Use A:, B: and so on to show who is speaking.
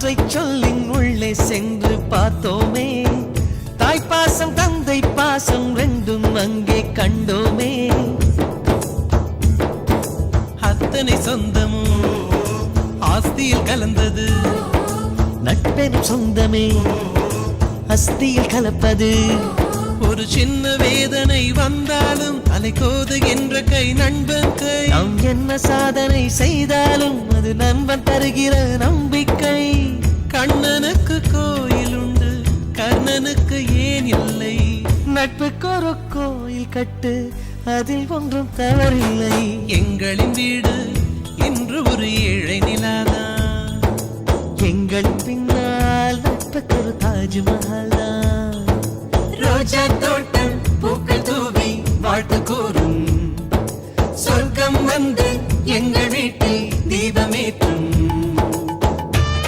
A: காற்றை சொல்லின் உள்ளே சென்று பார்த்தோமே, தாய்ப்பாசம் தந்தை பாசம் ரெண்டும் அங்கே கண்டோமே. அத்தனை சொந்தமும் ஆஸ்தியில் கலந்தது, நட்பெனும் சொந்தமே அஸ்தியில் கலப்பது. ஒரு சின்ன வேதனை வந்தாலும் அலை கோதுகின்ற கை நண்பன் கை. நாம் என்ன சாதனை செய்தாலும் அது நண்பன் தருகிற நம்பிக்கை. கண்ணனுக்கு கோயில் உண்டு, கர்ணனுக்கு ஏன் இல்லை? நட்புக்கு ஒரு கோயில் கட்டு, அதில் ஒன்றும் தவறில்லை. எங்களின் வீடு இன்று ஒரு ஏழை நிலாதான், எங்களின் பின்னால் நட்புக்கு ஒரு தாஜ்மஹால் தான். ரோஜா தோட்டம் பூக்கள் தூவி வாழ்த்து கூறும், சொர்க்கம் வந்து எங்கள் வீட்டு